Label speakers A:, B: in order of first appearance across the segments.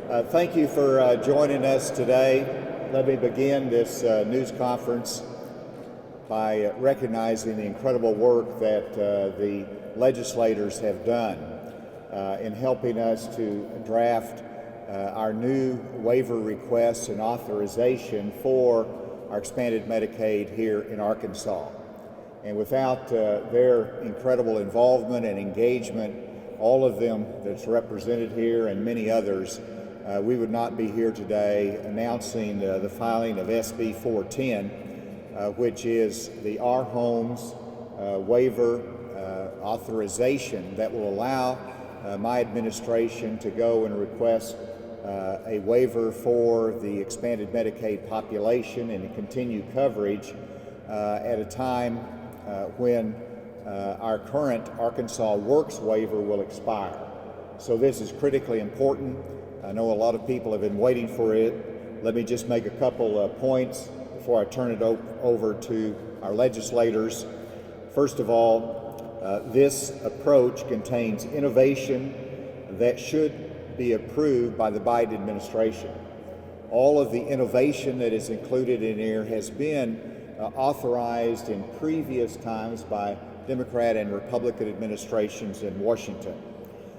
A: Thank you for joining us today. Let me begin this news conference by recognizing the incredible work that the legislators have done in helping us to draft our new waiver requests and authorization for our expanded Medicaid here in Arkansas. And without their incredible involvement and engagement, all of them that's represented here and many others, we would not be here today announcing the filing of SB 410, which is the ARHOME's waiver authorization that will allow my administration to go and request a waiver for the expanded Medicaid population and to continue coverage at a time when our current Arkansas Works waiver will expire. So this is critically important. I know a lot of people have been waiting for it. Let me just make a couple points before I turn it over to our legislators. First of all, this approach contains innovation that should be approved by the Biden administration. All of the innovation that is included in here has been authorized in previous times by Democrat and Republican administrations in Washington.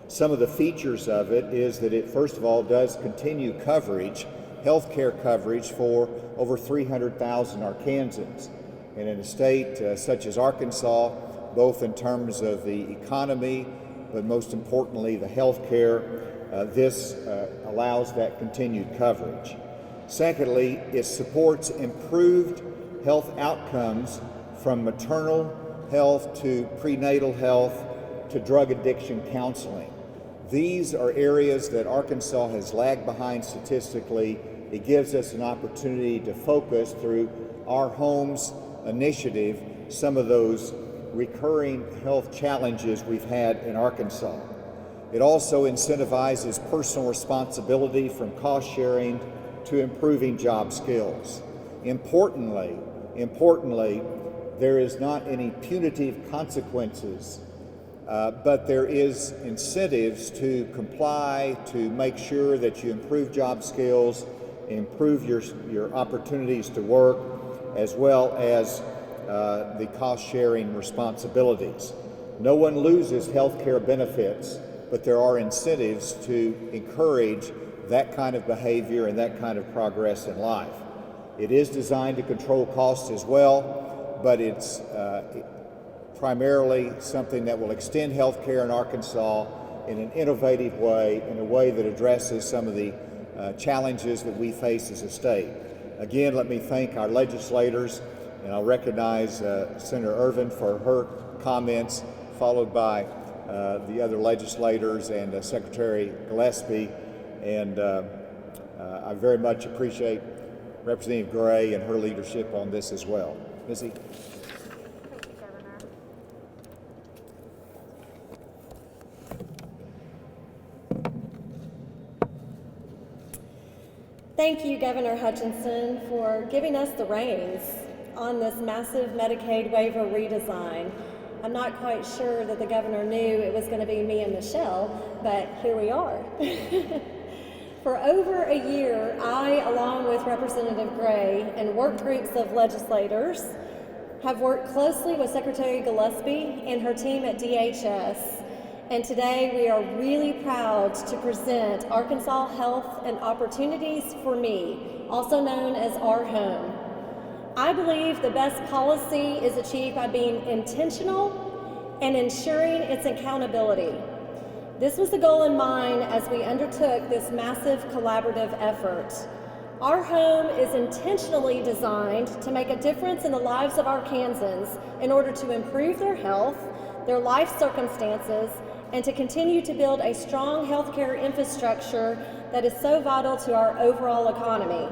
A: Some of the features of it is that it, first of all, does continue coverage, health care coverage for over 300,000 Arkansans. And in a state such as Arkansas, both in terms of the economy, but most importantly, the health care, this allows that continued coverage. Secondly, it supports improved health outcomes from maternal health to prenatal health to drug addiction counseling. These are areas that Arkansas has lagged behind statistically. It gives us an opportunity to focus through ARHOME's initiative some of those recurring health challenges we've had in Arkansas. It also incentivizes personal responsibility from cost sharing to improving job skills. Importantly, there is not any punitive consequences, but there is incentives to comply, to make sure that you improve job skills, improve your opportunities to work, as well as the cost-sharing responsibilities. No one loses health care benefits, but there are incentives to encourage that kind of behavior and that kind of progress in life. It is designed to control costs as well, but it's primarily something that will extend health care in Arkansas in an innovative way, in a way that addresses some of the challenges that we face as a state. Again, let me thank our legislators, and I'll recognize Senator Ervin for her comments, followed by the other legislators and Secretary Gillespie. And I very much appreciate Representative Gray and her leadership on this as well. Missy?
B: Thank you, Governor. Thank you, Governor Hutchinson, for giving us the reins on this massive Medicaid waiver redesign. I'm not quite sure that the governor knew it was going to be me and Michelle, but here we are. For over a year, I, along with Representative Gray and work groups of legislators, have worked closely with Secretary Gillespie and her team at DHS. And today we are really proud to present Arkansas Health and Opportunities for Me, also known as ARHOME. I believe the best policy is achieved by being intentional and ensuring its accountability. This was the goal in mind as we undertook this massive collaborative effort. ARHOME is intentionally designed to make a difference in the lives of Arkansans in order to improve their health, their life circumstances, and to continue to build a strong healthcare infrastructure that is so vital to our overall economy.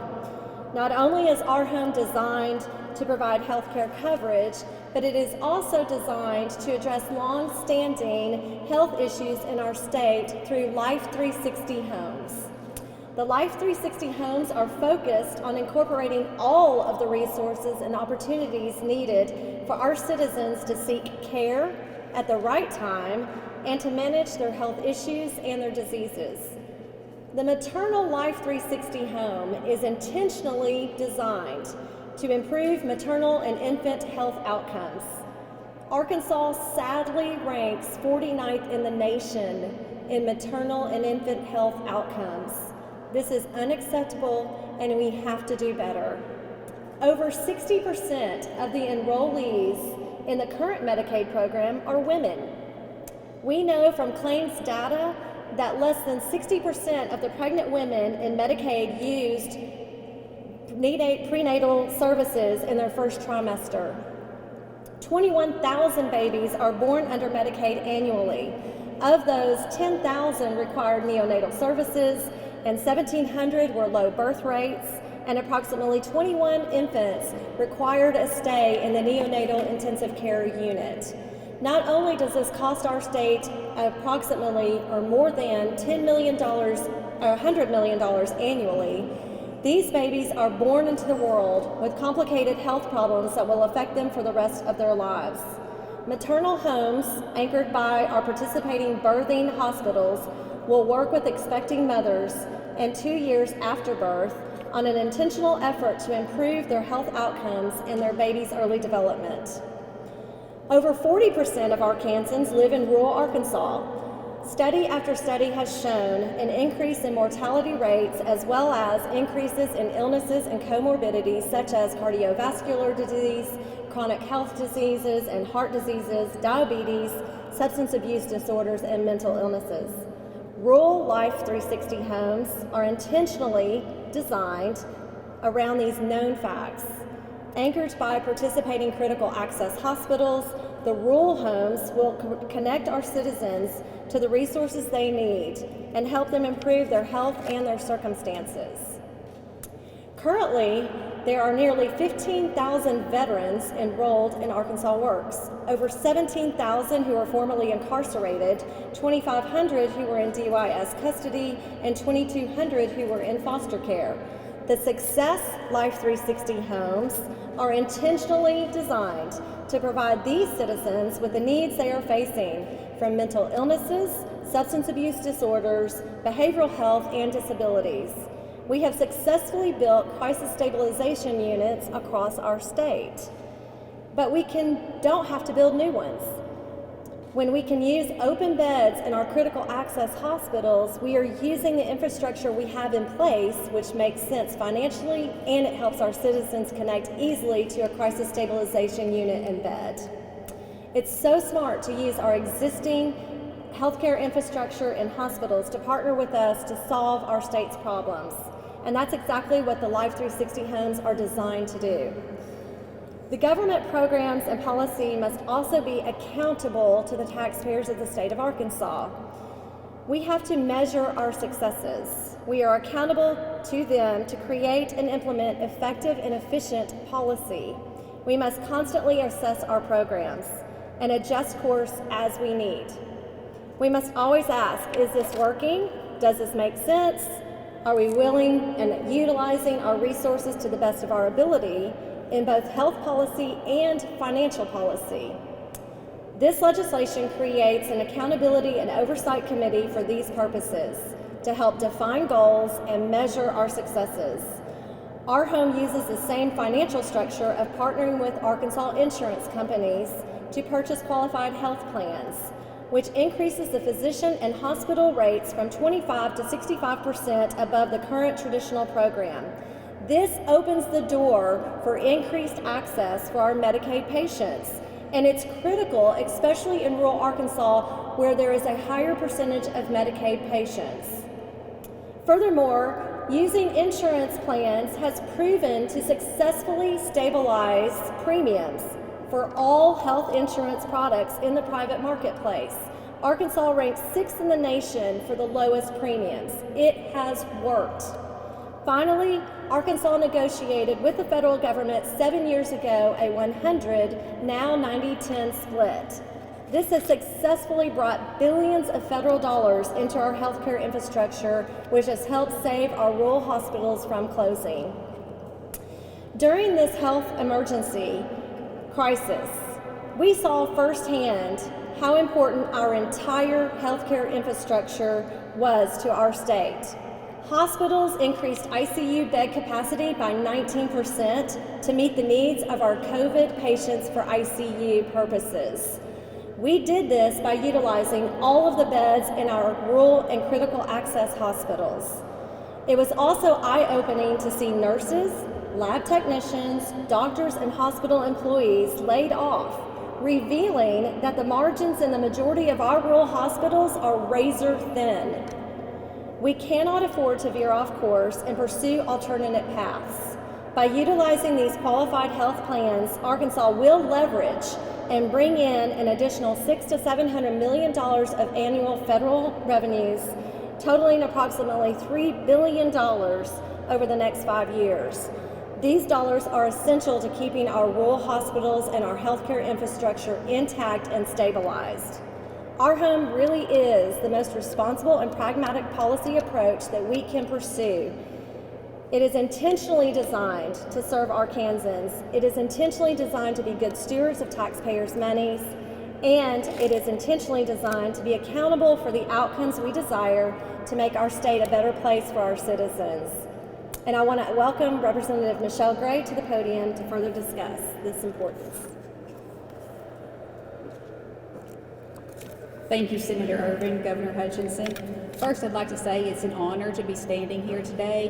B: Not only is ARHOME designed to provide healthcare coverage, but it is also designed to address long-standing health issues in our state through Life 360 homes. The Life 360 homes are focused on incorporating all of the resources and opportunities needed for our citizens to seek care at the right time and to manage their health issues and their diseases. The Maternal Life 360 home is intentionally designed to improve maternal and infant health outcomes. Arkansas sadly ranks 49th in the nation in maternal and infant health outcomes. This is unacceptable, and we have to do better. Over 60% of the enrollees in the current Medicaid program are women. We know from claims data that less than 60% of the pregnant women in Medicaid used prenatal services in their first trimester. 21,000 babies are born under Medicaid annually. Of those, 10,000 required neonatal services, and 1,700 were low birth rates, and approximately 21 infants required a stay in the neonatal intensive care unit. Not only does this cost our state approximately or more than $10 million or $100 million annually, these babies are born into the world with complicated health problems that will affect them for the rest of their lives. Maternal homes, anchored by our participating birthing hospitals, will work with expecting mothers and 2 years after birth on an intentional effort to improve their health outcomes in their baby's early development. Over 40% of Arkansans live in rural Arkansas. Study after study has shown an increase in mortality rates as well as increases in illnesses and comorbidities such as cardiovascular disease, chronic health diseases and heart diseases, diabetes, substance abuse disorders, and mental illnesses. Rural Life 360 homes are intentionally designed around these known facts. Anchored by participating critical access hospitals, the rural homes will connect our citizens to the resources they need and help them improve their health and their circumstances. Currently, there are nearly 15,000 veterans enrolled in Arkansas Works, over 17,000 who are formerly incarcerated, 2,500 who were in DYS custody, and 2,200 who were in foster care. The Success Life 360 homes are intentionally designed to provide these citizens with the needs they are facing from mental illnesses, substance abuse disorders, behavioral health, and disabilities. We have successfully built crisis stabilization units across our state, but we don't have to build new ones. When we can use open beds in our critical access hospitals, we are using the infrastructure we have in place, which makes sense financially, and it helps our citizens connect easily to a crisis stabilization unit and bed. It's so smart to use our existing healthcare infrastructure in hospitals to partner with us to solve our state's problems. And that's exactly what the Life 360 homes are designed to do. The government programs and policy must also be accountable to the taxpayers of the state of Arkansas. We have to measure our successes. We are accountable to them to create and implement effective and efficient policy. We must constantly assess our programs and adjust course as we need. We must always ask, is this working? Does this make sense? Are we willing and utilizing our resources to the best of our ability in both health policy and financial policy? This legislation creates an accountability and oversight committee for these purposes to help define goals and measure our successes. ARHOME uses the same financial structure of partnering with Arkansas insurance companies to purchase qualified health plans, which increases the physician and hospital rates from 25 to 65% above the current traditional program. This opens the door for increased access for our Medicaid patients, and it's critical, especially in rural Arkansas, where there is a higher percentage of Medicaid patients. Furthermore, using insurance plans has proven to successfully stabilize premiums for all health insurance products in the private marketplace. Arkansas ranks 6th in the nation for the lowest premiums. It has worked. Finally, Arkansas negotiated with the federal government 7 years ago a 100, now 90-10 split. This has successfully brought billions of federal dollars into our healthcare infrastructure, which has helped save our rural hospitals from closing. During this health emergency crisis, we saw firsthand how important our entire healthcare infrastructure was to our state. Hospitals increased ICU bed capacity by 19% to meet the needs of our COVID patients for ICU purposes. We did this by utilizing all of the beds in our rural and critical access hospitals. It was also eye-opening to see nurses, lab technicians, doctors, and hospital employees laid off, revealing that the margins in the majority of our rural hospitals are razor thin. We cannot afford to veer off course and pursue alternate paths. By utilizing these qualified health plans, Arkansas will leverage and bring in an additional $600 to $700 million of annual federal revenues, totaling approximately $3 billion over the next 5 years. These dollars are essential to keeping our rural hospitals and our healthcare infrastructure intact and stabilized. ARHOME really is the most responsible and pragmatic policy approach that we can pursue. It is intentionally designed to serve Arkansans. It is intentionally designed to be good stewards of taxpayers' monies, and it is intentionally designed to be accountable for the outcomes we desire to make our state a better place for our citizens. And I want to welcome Representative Michelle Gray to the podium to further discuss this importance.
C: Thank you, Senator Irvin, Governor Hutchinson. First, I'd like to say it's an honor to be standing here today.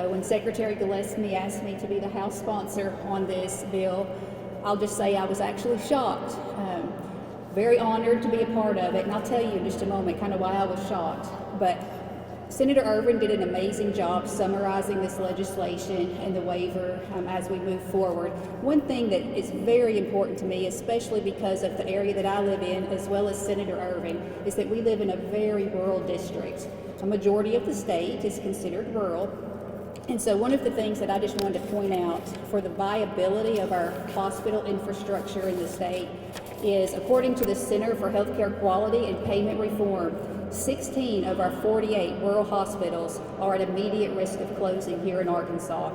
C: When Secretary Gillespie asked me to be the House sponsor on this bill, I'll just say I was actually shocked. Very honored to be a part of it, and I'll tell you in just a moment kind of why I was shocked. But Senator Irvin did an amazing job summarizing this legislation and the waiver as we move forward. One thing that is very important to me, especially because of the area that I live in, as well as Senator Irvin, is that we live in a very rural district. A majority of the state is considered rural. And so one of the things that I just wanted to point out for the viability of our hospital infrastructure in the state is, according to the Center for Healthcare Quality and Payment Reform, 16 of our 48 rural hospitals are at immediate risk of closing here in Arkansas.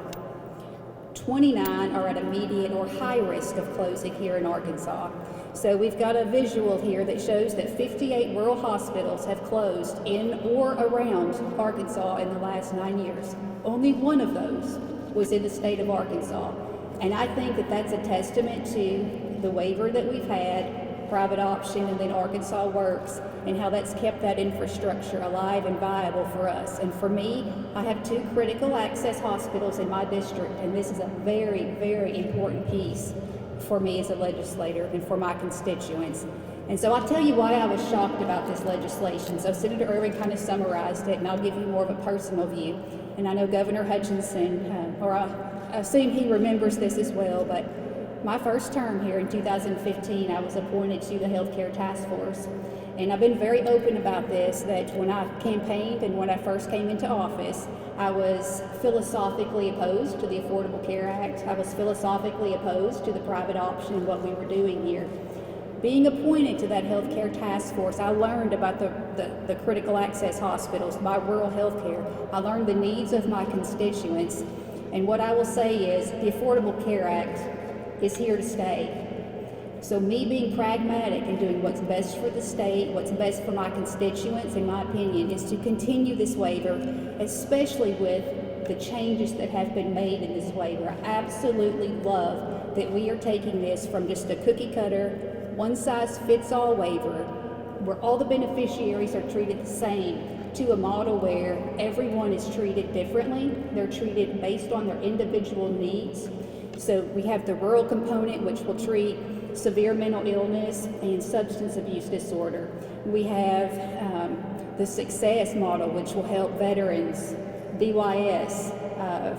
C: 29 are at immediate or high risk of closing here in Arkansas. So we've got a visual here that shows that 58 rural hospitals have closed in or around Arkansas in the last 9 years. Only one of those was in the state of Arkansas. And I think that that's a testament to the waiver that we've had, private option, and then Arkansas Works, and how that's kept that infrastructure alive and viable for us. And for me, I have 2 critical access hospitals in my district, and this is a very, very important piece for me as a legislator and for my constituents. And so I'll tell you why I was shocked about this legislation. So Senator Irvin kind of summarized it, and I'll give you more of a personal view. And I know Governor Hutchinson, I assume he remembers this as well, but my first term here in 2015, I was appointed to the Healthcare Task Force. And I've been very open about this, that when I campaigned and when I first came into office, I was philosophically opposed to the Affordable Care Act. I was philosophically opposed to the private option and what we were doing here. Being appointed to that Healthcare Task Force, I learned about the critical access hospitals, my rural healthcare. I learned the needs of my constituents. And what I will say is the Affordable Care Act is here to stay. So me being pragmatic and doing what's best for the state, what's best for my constituents, in my opinion, is to continue this waiver, especially with the changes that have been made in this waiver. I absolutely love that we are taking this from just a cookie cutter, one-size-fits-all waiver, where all the beneficiaries are treated the same, to a model where everyone is treated differently. They're treated based on their individual needs. So we have the rural component, which will treat severe mental illness and substance abuse disorder. We have the success model, which will help veterans, DYS,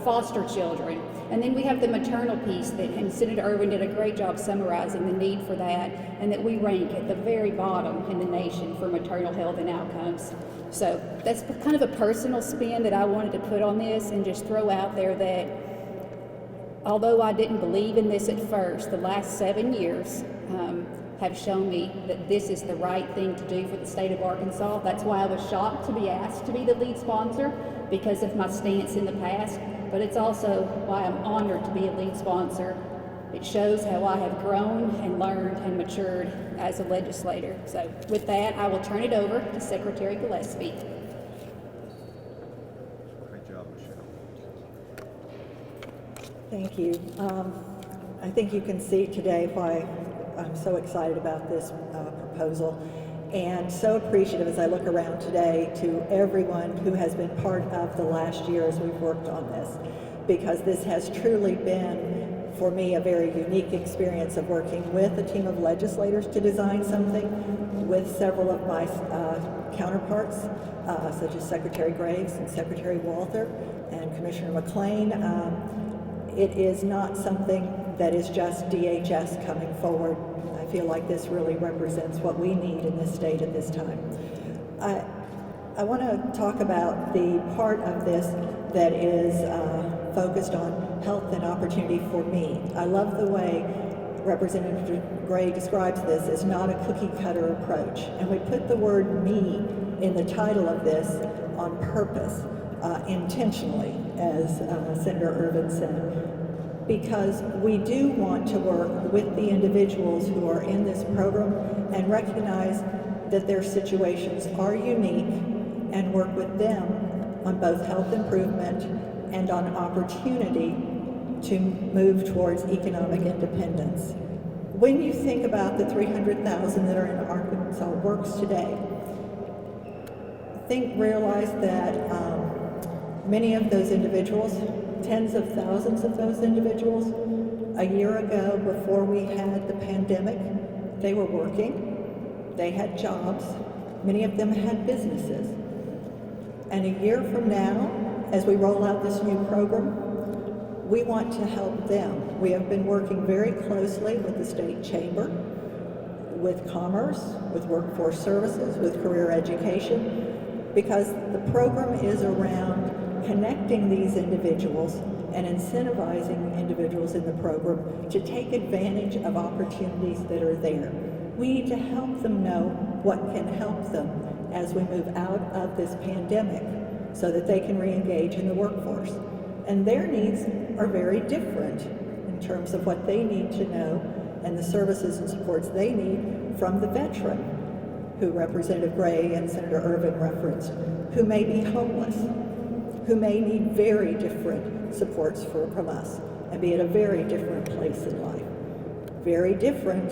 C: foster children. And then we have the maternal piece that, and Senator Irvin did a great job summarizing the need for that, and that we rank at the very bottom in the nation for maternal health and outcomes. So that's kind of a personal spin that I wanted to put on this, and just throw out there that although I didn't believe in this at first, the last 7 years have shown me that this is the right thing to do for the state of Arkansas. That's why I was shocked to be asked to be the lead sponsor, because of my stance in the past, but it's also why I'm honored to be a lead sponsor. It shows how I have grown and learned and matured as a legislator. So with that, I will turn it over to Secretary Gillespie.
D: Thank you. I think you can see today why I'm so excited about this proposal, and so appreciative as I look around today to everyone who has been part of the last year as we've worked on this, because this has truly been, for me, a very unique experience of working with a team of legislators to design something with several of my counterparts, such as Secretary Graves and Secretary Walther and Commissioner McLean. It is not something that is just DHS coming forward. I feel like this really represents what we need in this state at this time. I want to talk about the part of this that is focused on health and opportunity for me. I love the way Representative Gray describes this as not a cookie cutter approach. And we put the word me in the title of this on purpose, intentionally, as Senator Ervin said, because we do want to work with the individuals who are in this program and recognize that their situations are unique and work with them on both health improvement and on opportunity to move towards economic independence. When you think about the 300,000 that are in Arkansas Works today, realize that many of those individuals, tens of thousands of those individuals, a year ago before we had the pandemic, they were working, they had jobs, many of them had businesses. And a year from now, as we roll out this new program, we want to help them. We have been working very closely with the state chamber, with commerce, with workforce services, with career education, because the program is around connecting these individuals and incentivizing individuals in the program to take advantage of opportunities that are there. We need to help them know what can help them as we move out of this pandemic so that they can re-engage in the workforce. And their needs are very different in terms of what they need to know and the services and supports they need from the veteran, who Representative Gray and Senator Ervin referenced, who may be homeless, who may need very different supports from us and be at a very different place in life. Very different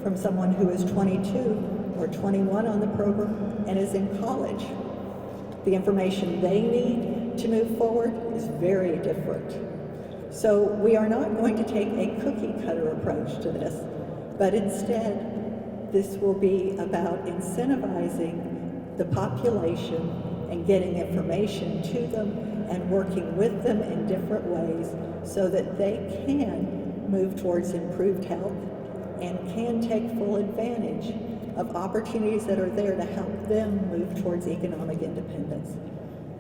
D: from someone who is 22 or 21 on the program and is in college. The information they need to move forward is very different. So we are not going to take a cookie cutter approach to this, but instead this will be about incentivizing the population and getting information to them and working with them in different ways so that they can move towards improved health and can take full advantage of opportunities that are there to help them move towards economic independence.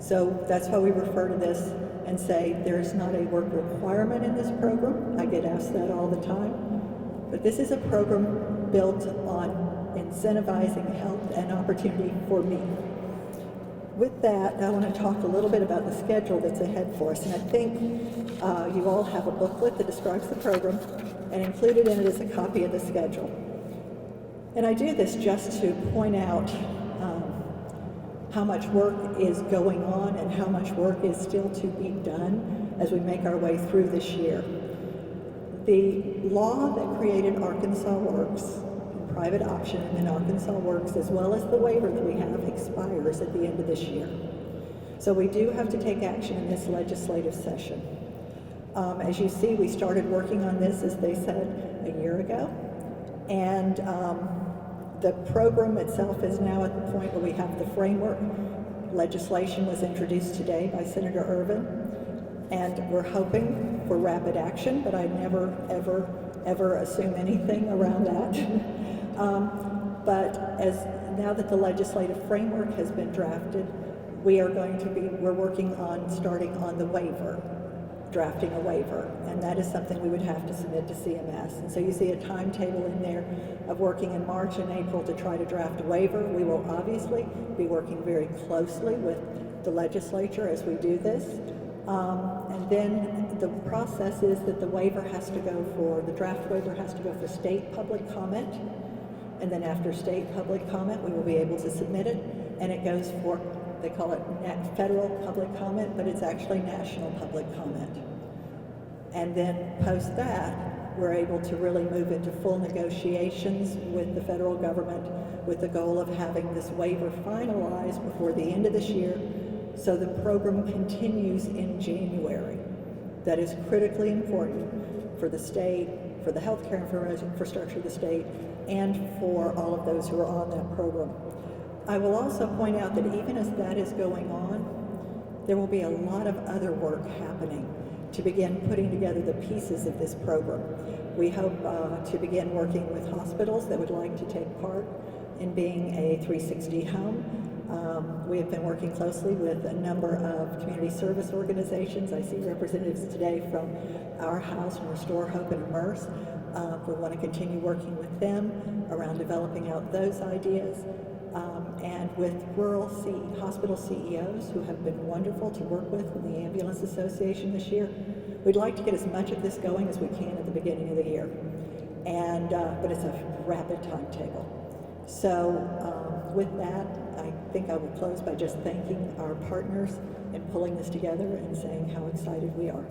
D: So that's why we refer to this and say there's not a work requirement in this program. I get asked that all the time. But this is a program built on incentivizing health and opportunity for me. With that, I want to talk a little bit about the schedule that's ahead for us. And I think you all have a booklet that describes the program, and included in it is a copy of the schedule. And I do this just to point out how much work is going on and how much work is still to be done as we make our way through this year. The law that created Arkansas Works, and private option, and then Arkansas Works, as well as the waiver that we have, expires at the end of this year. So we do have to take action in this legislative session. As you see, we started working on this, as they said, a year ago. And the program itself is now at the point where we have the framework. Legislation was introduced today by Senator Ervin, and we're hoping for rapid action, but I never, ever assume anything around that. But now that the legislative framework has been drafted, we're working on starting on the waiver, drafting a waiver, and that is something we would have to submit to CMS. And so you see a timetable in there of working in March and April to try to draft a waiver. We will obviously be working very closely with the legislature as we do this. And then the process is that the waiver has to go the draft waiver has to go for state public comment. And then after state public comment, we will be able to submit it. And it goes for, they call it federal public comment, but it's actually national public comment. And then post that, we're able to really move into full negotiations with the federal government with the goal of having this waiver finalized before the end of this year so the program continues in January. That is critically important for the state, for the healthcare infrastructure of the state, and for all of those who are on that program. I will also point out that even as that is going on, there will be a lot of other work happening to begin putting together the pieces of this program. We hope to begin working with hospitals that would like to take part in being a 360 home. We have been working closely with a number of community service organizations. I see representatives today from Our House and Restore Hope and Immerse. We want to continue working with them around developing out those ideas. And with hospital CEOs who have been wonderful to work with in the Ambulance Association this year. We'd like to get as much of this going as we can at the beginning of the year. And, but it's a rapid timetable. So with that, I think I will close by just thanking our partners in pulling this together and saying how excited we are.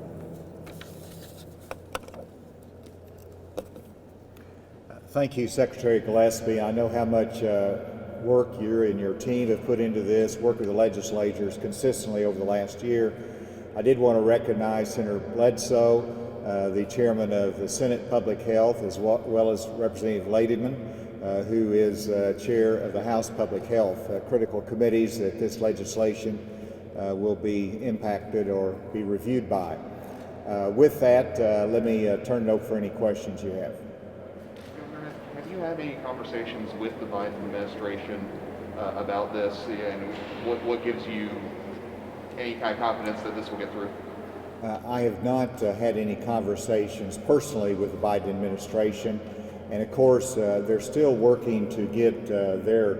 A: Thank you, Secretary Gillespie. I know how much work you and your team have put into this, work with the legislatures consistently over the last year. I did want to recognize Senator Bledsoe, the chairman of the Senate Public Health, as well as Representative Ladyman, who is chair of the House Public Health, critical committees that this legislation will be impacted or be reviewed by. With that, let me turn it over for any questions you have.
E: Have you had any conversations with the Biden administration about this, and what gives you any kind of confidence that this will get through?
A: I have not had any conversations personally with the Biden administration, and of course they're still working to get their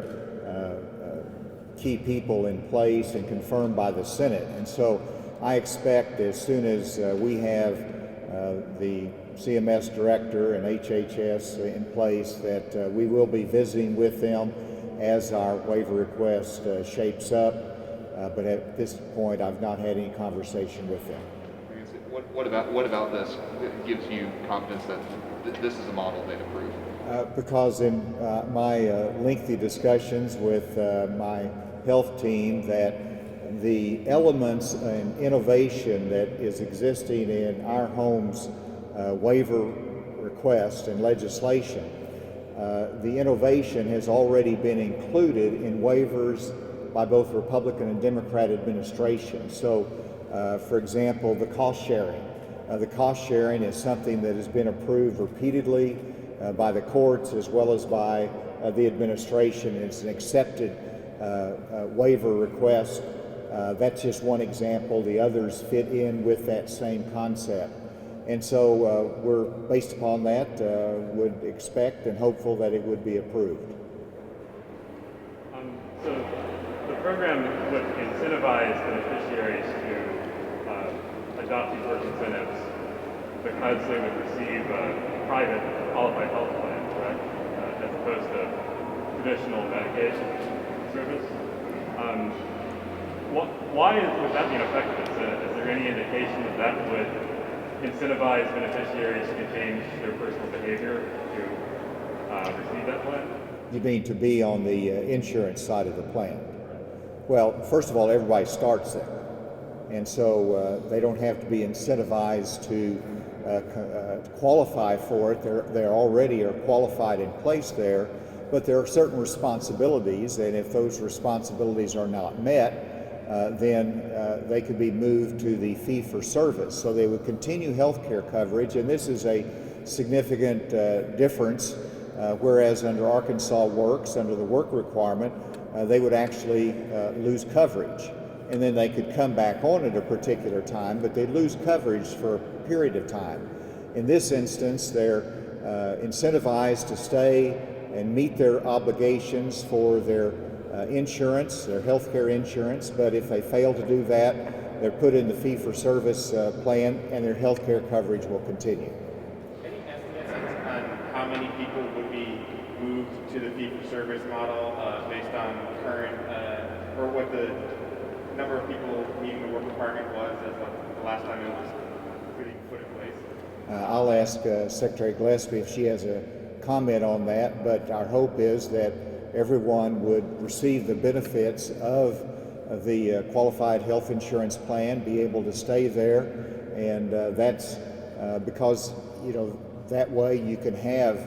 A: key people in place and confirmed by the Senate. And so I expect as soon as we have the CMS director and HHS in place that we will be visiting with them as our waiver request shapes up. But at this point, I've not had any conversation with them.
E: What about this gives you confidence that this is a model they'd approve?
A: Because in my lengthy discussions with my health team, that the elements and innovation that is existing in ARHOME's waiver request and legislation, the innovation has already been included in waivers by both Republican and Democrat administrations. So, for example, the cost sharing. The cost sharing is something that has been approved repeatedly by the courts as well as by the administration. It's an accepted waiver request. That's just one example. The others fit in with that same concept. And so we're, based upon that, would expect and hopeful that it would be approved.
F: So the program would incentivize beneficiaries to adopt these work incentives because they would receive a private qualified health plan, correct? As opposed to traditional medication service. Why would that be an effective incentive? Is there any indication that that would incentivize beneficiaries to change their personal behavior to receive that plan?
A: You mean to be on the insurance side of the plan? Well, first of all, everybody starts there. And so they don't have to be incentivized to qualify for it. They already are qualified in place there, but there are certain responsibilities, and if those responsibilities are not met, then they could be moved to the fee-for-service. So they would continue health care coverage, and this is a significant difference, whereas under Arkansas Works, under the work requirement, they would actually lose coverage. And then they could come back on at a particular time, but they'd lose coverage for a period of time. In this instance, they're incentivized to stay and meet their obligations for their insurance, their health care insurance, but if they fail to do that, they're put in the fee-for-service plan and their health care coverage will continue.
G: Any estimates on how many people would be moved to the fee-for-service model based on current, or what the number of people meeting the work requirement was as of the last time it was put in place?
A: I'll ask Secretary Gillespie if she has a comment on that, but our hope is that everyone would receive the benefits of the qualified health insurance plan, be able to stay there, and that's because, you know, that way you can have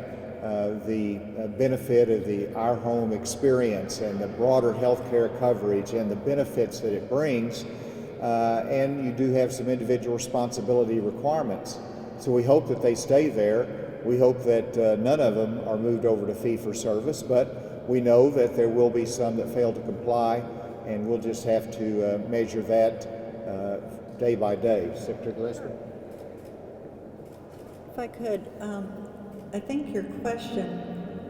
A: the benefit of the ARHOME experience and the broader healthcare coverage and the benefits that it brings, and you do have some individual responsibility requirements. So we hope that they stay there. We hope that none of them are moved over to fee-for-service, but we know that there will be some that fail to comply, and we'll just have to measure that day by day. Secretary Gillespie?
D: If I could, I think your question,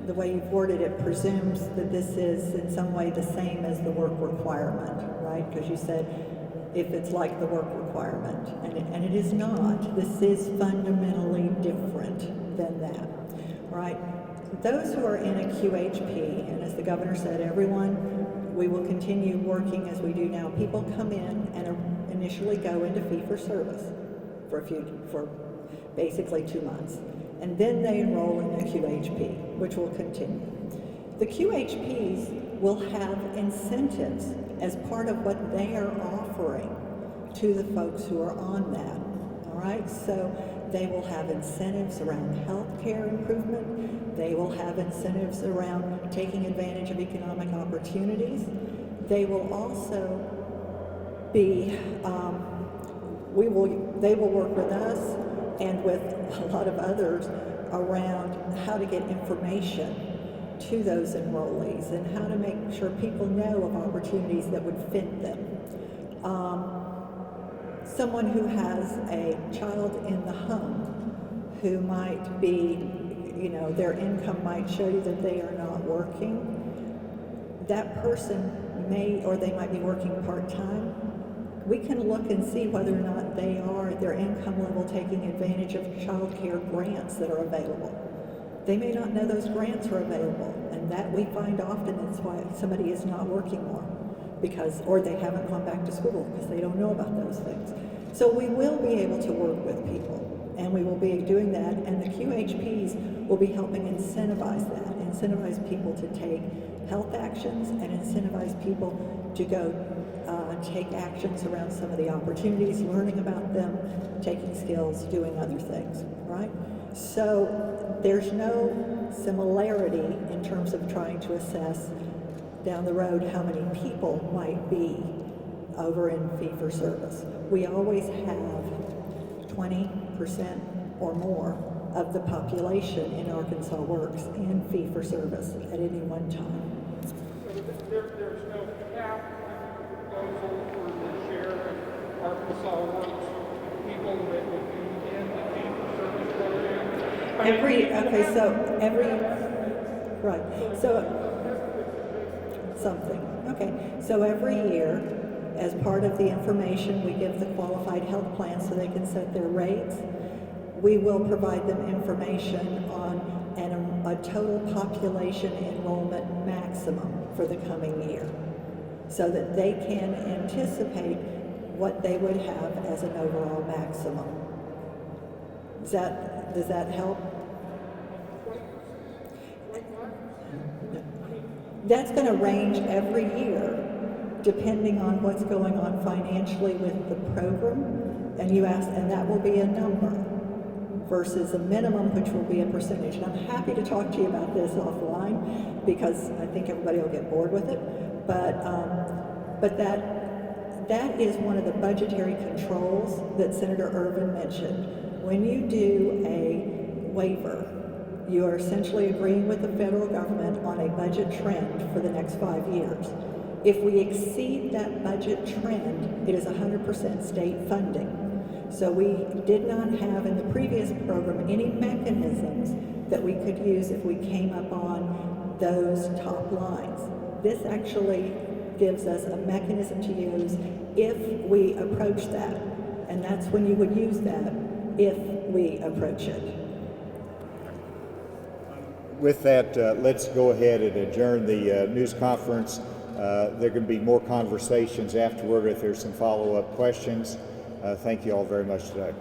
D: the way you've worded it, presumes that this is in some way the same as the work requirement, right? Because you said if it's like the work requirement, and it is not. This is fundamentally different than that, right? Those who are in a QHP, and as the governor said, everyone, we will continue working as we do now. People come in and initially go into fee-for-service for basically 2 months, and then they enroll in a QHP, which will continue. The QHPs will have incentives as part of what they are offering to the folks who are on that, all right? So they will have incentives around healthcare improvement. They will have incentives around taking advantage of economic opportunities. They will also be, they will work with us and with a lot of others around how to get information to those enrollees and how to make sure people know of opportunities that would fit them. Someone who has a child in the home who might be, you know, their income might show you that they are not working, that person may, or they might be working part-time. We can look and see whether or not they are at their income level taking advantage of child care grants that are available. They may not know those grants are available, and that we find often is why somebody is not working more, because, or they haven't gone back to school because they don't know about those things. So we will be able to work with people, and we will be doing that, and the QHPs will be helping incentivize that, incentivize people to take health actions and incentivize people to go take actions around some of the opportunities, learning about them, taking skills, doing other things, right? So there's no similarity in terms of trying to assess down the road how many people might be over in fee-for-service. We always have 20% or more of the population in Arkansas Works in fee-for-service at any one time.
H: There's no cap proposal for the share of Arkansas Works people that would be in the fee-for-service program. So every year, as part of the information, we give the qualified health plan so they can set their rates. We will provide them information on a total population enrollment maximum for the coming year, so that they can anticipate what they would have as an overall maximum. Does that help? That's going to range every year depending on what's going on financially with the program, and that will be a number versus a minimum, which will be a percentage. And I'm happy to talk to you about this offline because I think everybody will get bored with it. But that is one of the budgetary controls that Senator Ervin mentioned. When you do a waiver, you are essentially agreeing with the federal government on a budget trend for the next 5 years. If we exceed that budget trend, it is 100% state funding. So we did not have in the previous program any mechanisms that we could use if we came up on those top lines. This actually gives us a mechanism to use if we approach that. And that's when you would use that, if we approach it.
A: With that, let's go ahead and adjourn the news conference. There can be more conversations afterward if there's some follow-up questions. Thank you all very much today.